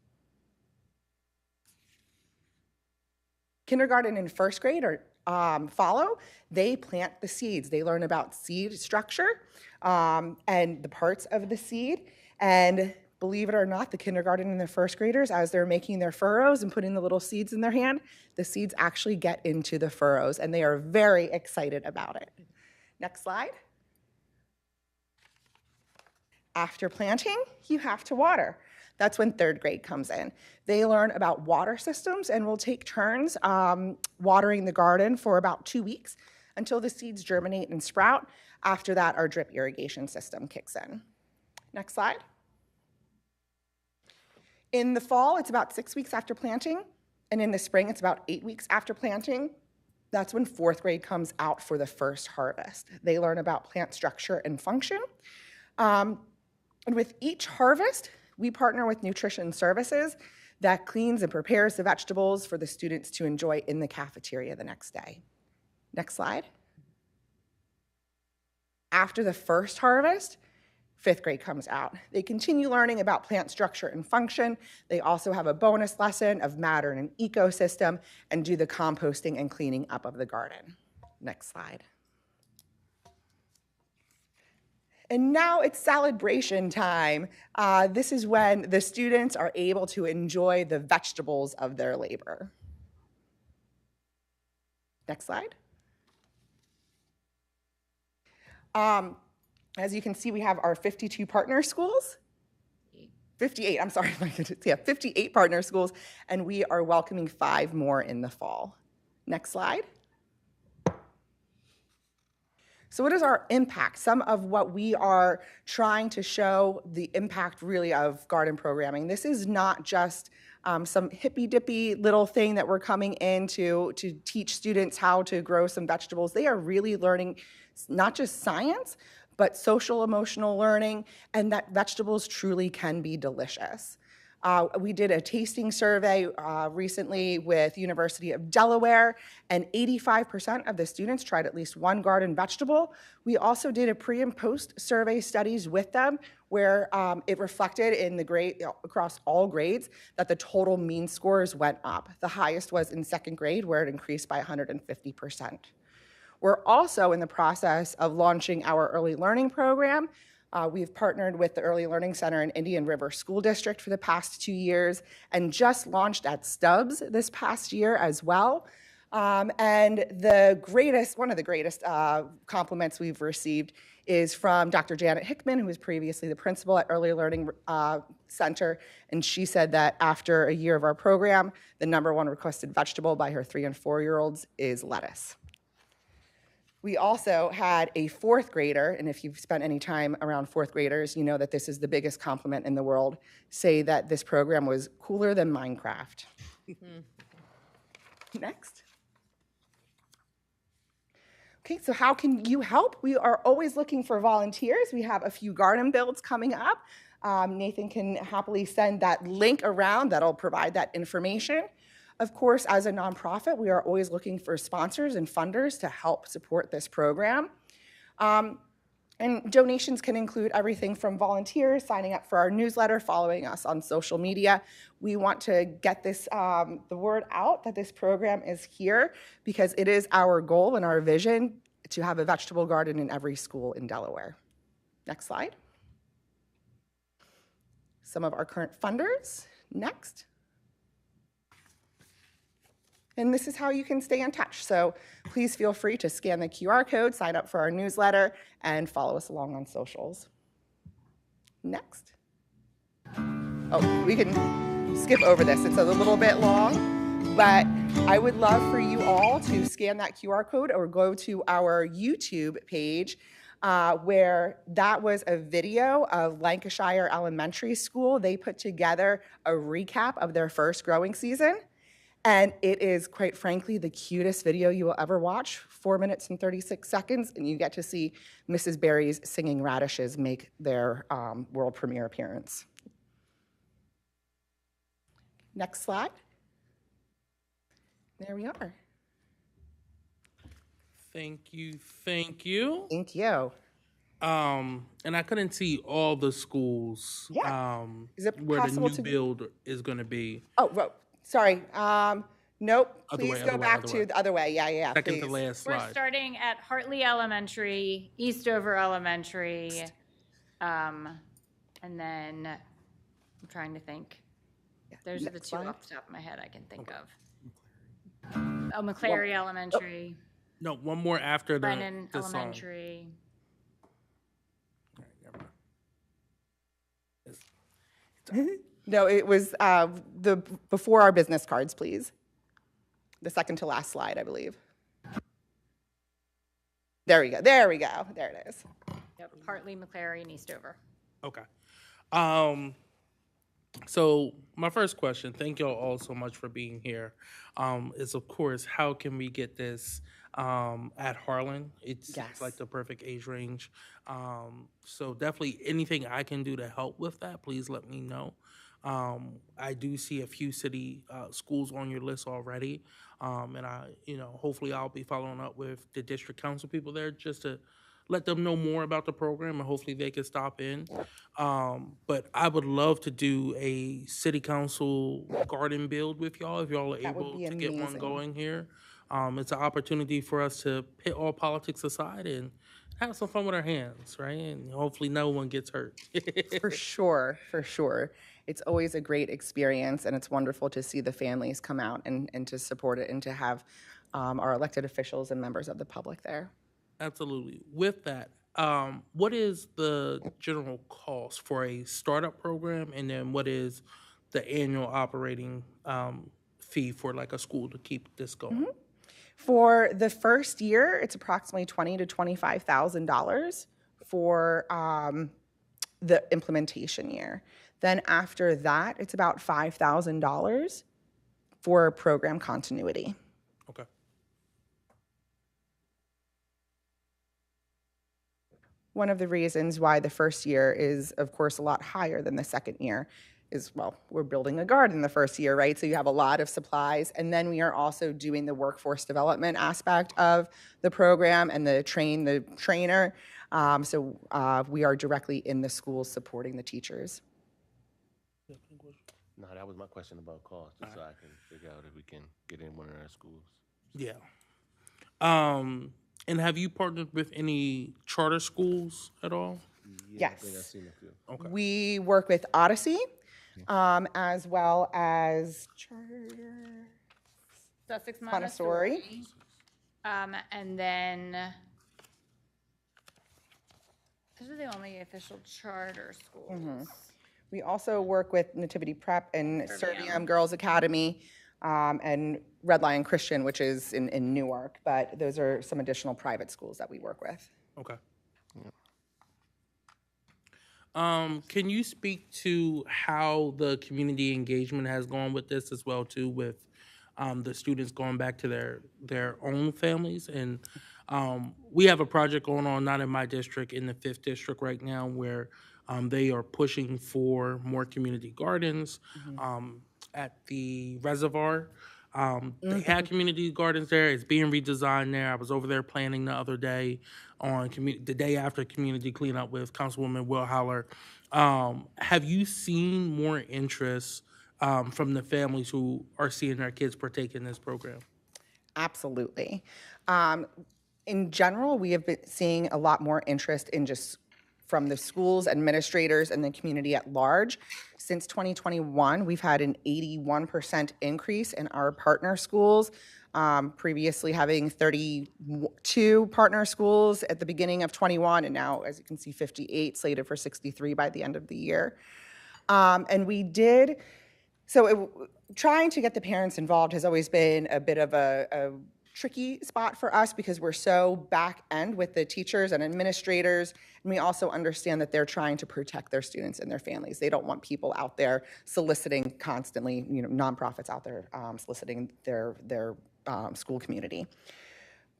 Kindergarten and first grade follow. They plant the seeds. They learn about seed structure and the parts of the seed. And believe it or not, the kindergarten and the first graders, as they're making their furrows and putting the little seeds in their hand, the seeds actually get into the furrows, and they are very excited about it. Next slide. After planting, you have to water. That's when third grade comes in. They learn about water systems and will take turns watering the garden for about 2 weeks until the seeds germinate and sprout. After that, our drip irrigation system kicks in. Next slide. In the fall, it's about 6 weeks after planting, and in the spring, it's about 8 weeks after planting. That's when fourth grade comes out for the first harvest. They learn about plant structure and function. And with each harvest, we partner with nutrition services that cleans and prepares the vegetables for the students to enjoy in the cafeteria the next day. Next slide. After the first harvest, fifth grade comes out. They continue learning about plant structure and function. They also have a bonus lesson of matter and an ecosystem and do the composting and cleaning up of the garden. Next slide. And now it's celebration time. This is when the students are able to enjoy the vegetables of their labor. Next slide. As you can see, we have our 52 partner schools. 58, I'm sorry, my goodness. Yeah, 58 partner schools, and we are welcoming 5 more in the fall. Next slide. So what is our impact? Some of what we are trying to show the impact really of garden programming. This is not just some hippy-dippy little thing that we're coming in to teach students how to grow some vegetables. They are really learning not just science, but social emotional learning, and that vegetables truly can be delicious. We did a tasting survey recently with University of Delaware, and 85% of the students tried at least one garden vegetable. We also did a pre and post survey studies with them where it reflected in the grade across all grades that the total mean scores went up. The highest was in second grade, where it increased by 150%. We're also in the process of launching our early learning program. We've partnered with the Early Learning Center in Indian River School District for the past 2 years and just launched at Stubbs this past year as well. And one of the greatest compliments we've received is from Dr. Janet Hickman, who was previously the principal at Early Learning Center, and she said that after a year of our program, the #1 requested vegetable by her 3- and 4-year-olds is lettuce. We also had a 4th grader, and if you've spent any time around 4th graders, you know that this is the biggest compliment in the world, say that this program was cooler than Minecraft. Next. Okay, so how can you help? We are always looking for volunteers. We have a few garden builds coming up. Nathan can happily send that link around that'll provide that information. Of course, as a nonprofit, we are always looking for sponsors and funders to help support this program. And donations can include everything from volunteers, signing up for our newsletter, following us on social media. We want to get this, the word out that this program is here because it is our goal and our vision to have a vegetable garden in every school in Delaware. Next slide. Some of our current funders. Next. And this is how you can stay in touch. So please feel free to scan the QR code, sign up for our newsletter, and follow us along on socials. Next. Oh, we can skip over this. It's a little bit long, but I would love for you all to scan that QR code or go to our YouTube page where that was a video of Lancashire Elementary School. They put together a recap of their first growing season. And it is, quite frankly, the cutest video you will ever watch, 4 minutes and 36 seconds, and you get to see Mrs. Berry's singing radishes make their world premiere appearance. Next slide. There we are. Thank you, thank you. Thank you. And I couldn't see all the schools Is it where the possible new to- build is going to be. Oh, well, sorry. Nope. Other Please way, go other way, back other to way. the other way. Yeah, Second please. to last We're slide. starting at Hartley Elementary, Eastover Elementary, and then I'm trying to think. Those are the next two slide. off the top of my head I can think of. Oh, McClary Elementary, No, one more after Brennan the song. Elementary. All right, never mind. No, it was before our business cards, please. The second to last slide, I believe. There we go. There we go. There it is. Yep, Hartley, McClary, and Eastover. Okay. So my first question, thank y'all all so much for being here, is of course, how can we get this at Harlan? It's Yes. like the perfect age range. So definitely anything I can do to help with that, please let me know. I do see a few city schools on your list already. And hopefully I'll be following up with the district council people there just to let them know more about the program and hopefully they can stop in. But I would love to do a city council garden build with y'all if y'all are That would able be to get one amazing. going here. It's an opportunity for us to pit all politics aside and have some fun with our hands, right? And hopefully no one gets hurt. For sure, for sure. It's always a great experience, and it's wonderful to see the families come out and to support it and to have our elected officials and members of the public there. Absolutely. With that, what is the general cost for a startup program, and then what is the annual operating fee for like a school to keep this going? For the first year, it's approximately $20,000 to $25,000 for the implementation year. Then after that, it's about $5,000 for program continuity. Okay. One of the reasons why the first year is, of course, a lot higher than the second year is, well, we're building a garden the first year, right? So you have a lot of supplies. And then we are also doing the workforce development aspect of the program and the trainer. So we are directly in the schools supporting the teachers. No, that was my question about cost, just so I can figure out if we can get in one of our schools. Yeah. And have you partnered with any charter schools at all? Yeah, Yes. I think I've seen a few. Okay. We work with Odyssey, as well as Sussex Montessori. Montessori. And then those are the only official charter schools. We also work with Nativity Prep and Serviam. Serviam Girls Academy, and Red Lion Christian, which is in Newark. But those are some additional private schools that we work with. Okay. Can you speak to how the community engagement has gone with this as well too, with the students going back to their own families? And we have a project going on, not in my district, in the 5th district right now, where they are pushing for more community gardens at the reservoir. They had community gardens there. It's being redesigned there. I was over there planning the other day on the day after community cleanup with Councilwoman Will Howler. Have you seen more interest from the families who are seeing their kids partake in this program? Absolutely. In general, we have been seeing a lot more interest in just from the schools, administrators, and the community at large. Since 2021, we've had an 81% increase in our partner schools, previously having 32 partner schools at the beginning of 21, and now, as you can see, 58, slated for 63 by the end of the year. And we did, trying to get the parents involved has always been a bit of a tricky spot for us because we're so back end with the teachers and administrators, and we also understand that they're trying to protect their students and their families. They don't want people out there soliciting constantly, nonprofits out there soliciting their school community.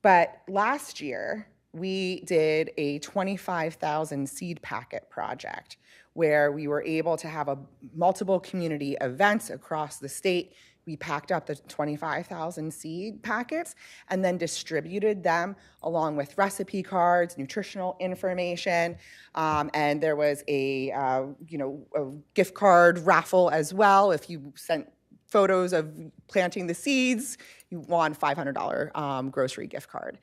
But last year, we did a 25,000 seed packet project where we were able to have multiple community events across the state. We packed up the 25,000 seed packets and then distributed them along with recipe cards, nutritional information, and there was a gift card raffle as well. If you sent photos of planting the seeds, you won $500 grocery gift card.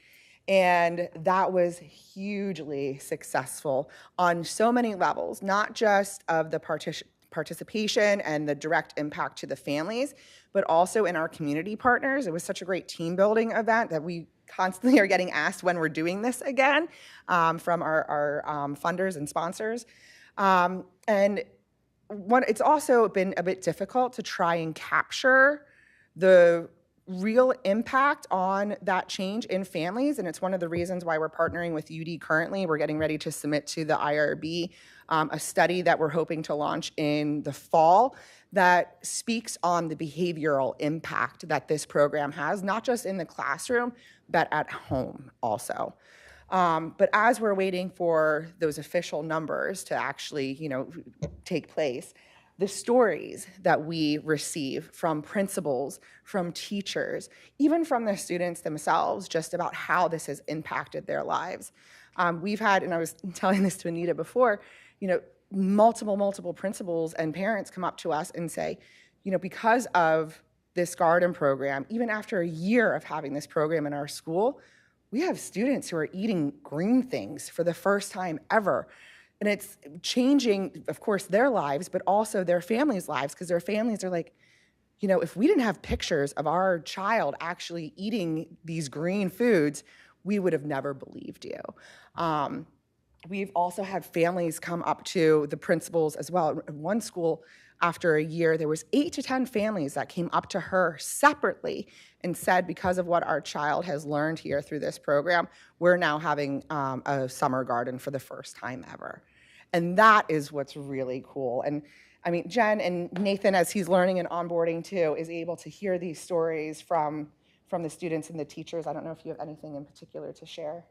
And that was hugely successful on so many levels, not just of the participation and the direct impact to the families, but also in our community partners. It was such a great team building event that we constantly are getting asked when we're doing this again from our funders and sponsors. It's also been a bit difficult to try and capture the real impact on that change in families, and it's one of the reasons why we're partnering with UD currently. We're getting ready to submit to the IRB a study that we're hoping to launch in the fall that speaks on the behavioral impact that this program has, not just in the classroom, but at home also. But as we're waiting for those official numbers to actually, take place, the stories that we receive from principals, from teachers, even from the students themselves, just about how this has impacted their lives. We've had, and I was telling this to Anita before, multiple principals and parents come up to us and say, because of this garden program, even after a year of having this program in our school, we have students who are eating green things for the first time ever. And it's changing, of course, their lives, but also their families' lives, because their families are like, you know, if we didn't have pictures of our child actually eating these green foods, we would have never believed you. We've also had families come up to the principals as well. In one school, after a year, there was 8 to 10 families that came up to her separately and said, because of what our child has learned here through this program, we're now having a summer garden for the first time ever. And that is what's really cool. And I mean, Jen and Nathan, as he's learning and onboarding too, is able to hear these stories from the students and the teachers. I don't know if you have anything in particular to share.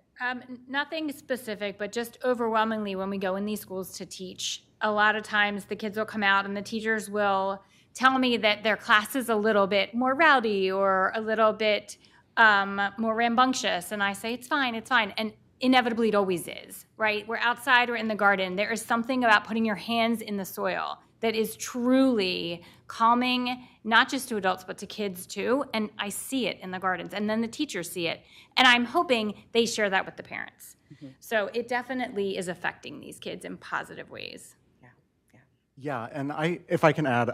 Nothing specific, but just overwhelmingly when we go in these schools to teach, a lot of times the kids will come out and the teachers will tell me that their class is a little bit more rowdy or a little bit more rambunctious. And I say, it's fine, it's fine. And inevitably it always is, right? We're outside, we're in the garden. There is something about putting your hands in the soil that is truly calming, not just to adults, but to kids too. And I see it in the gardens, and then the teachers see it. And I'm hoping they share that with the parents. Mm-hmm. So it definitely is affecting these kids in positive ways. Yeah, and if I can add,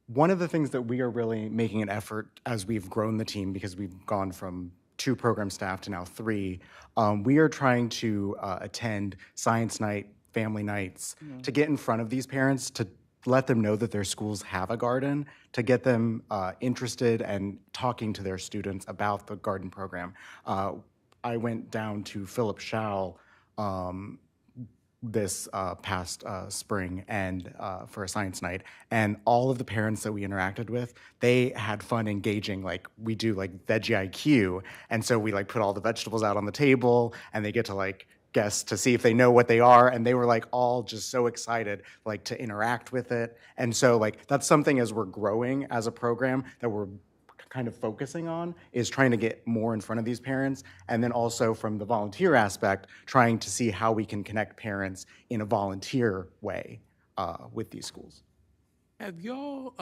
one of the things that we are really making an effort as we've grown the team, because we've gone from 2 program staff to now 3, we are trying to attend science night, family nights, to get in front of these parents, to let them know that their schools have a garden, to get them interested and talking to their students about the garden program. I went down to Philip Schau this past spring and for a science night, and all of the parents that we interacted with, they had fun engaging. Like, we do like veggie IQ, and so we like put all the vegetables out on the table, and they get to like guess to see if they know what they are, and they were like all just so excited like to interact with it. And so like that's something, as we're growing as a program, that we're kind of focusing on, is trying to get more in front of these parents. And then also from the volunteer aspect, trying to see how we can connect parents in a volunteer way with these schools. Have y'all,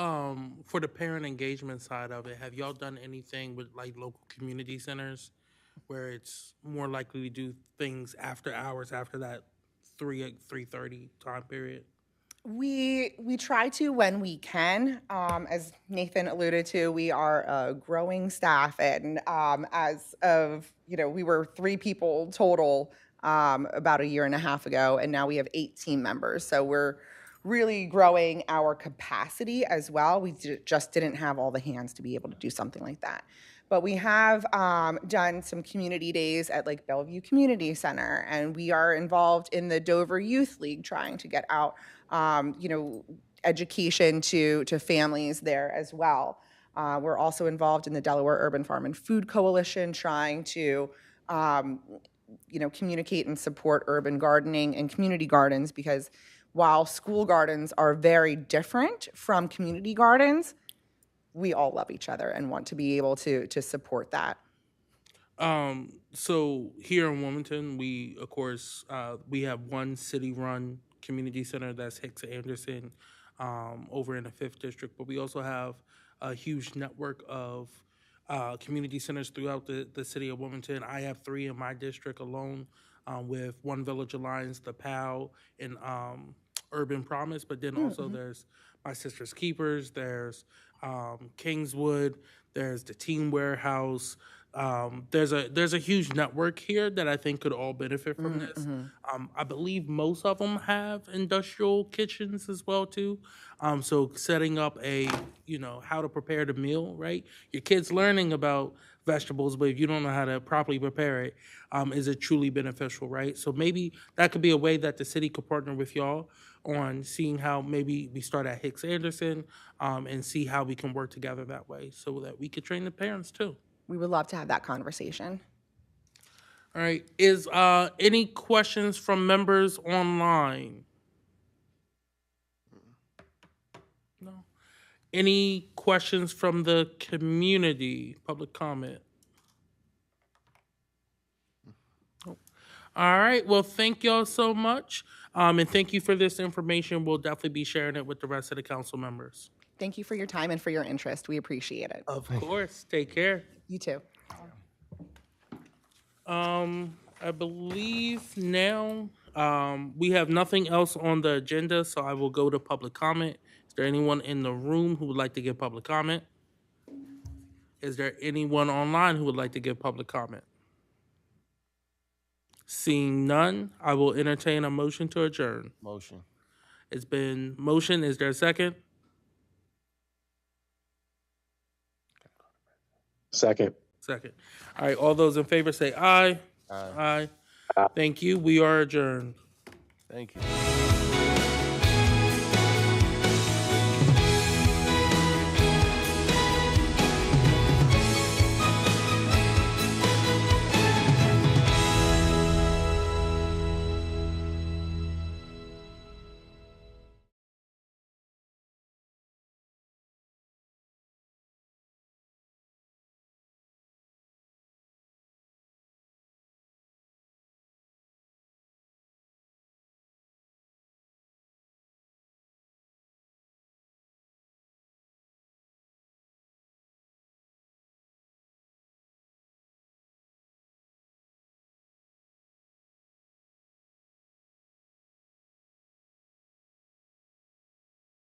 for the parent engagement side of it, have y'all done anything with like local community centers where it's more likely to do things after hours, after that 3:30 time period? We try to when we can. As Nathan alluded to, we are a growing staff, and as of, you know, we were 3 people total about a year and a half ago, and now we have 8 team members. So we're really growing our capacity as well. We just didn't have all the hands to be able to do something like that. But we have done some community days at like Bellevue Community Center, and we are involved in the Dover Youth League, trying to get out, you know, education to families there as well. We're also involved in the Delaware Urban Farm and Food Coalition, trying to, you know, communicate and support urban gardening and community gardens, because while school gardens are very different from community gardens, we all love each other and want to be able to support that. So here in Wilmington, we, of course, we have one city-run community center, that's Hicks Anderson, over in the 5th District, but we also have a huge network of community centers throughout the city of Wilmington. I have 3 in my district alone, with One Village Alliance, the POW, and Urban Promise, but then also there's My Sister's Keepers, there's Kingswood, there's the Teen Warehouse. There's a huge network here that I think could all benefit from this. I believe most of them have industrial kitchens as well too. So setting up a, you know, how to prepare the meal, right? Your kid's learning about vegetables, but if you don't know how to properly prepare it, is it truly beneficial, right? So maybe that could be a way that the city could partner with y'all on seeing how maybe we start at Hicks Anderson, and see how we can work together that way so that we could train the parents too. We would love to have that conversation. All right. Is any questions from members online? No. Any questions from the community? Public comment? Nope. All right. Well, thank y'all so much. And thank you for this information. We'll definitely be sharing it with the rest of the council members. Thank you for your time and for your interest. We appreciate it. Of course. Take care. You too. I believe now we have nothing else on the agenda, so I will go to public comment. Is there anyone in the room who would like to give public comment? Is there anyone online who would like to give public comment? Seeing none, I will entertain a motion to adjourn. Motion. It's been motion. Is there a second? Second. Second. All right, all those in favor say aye. Aye. Aye. Thank you. We are adjourned. Thank you.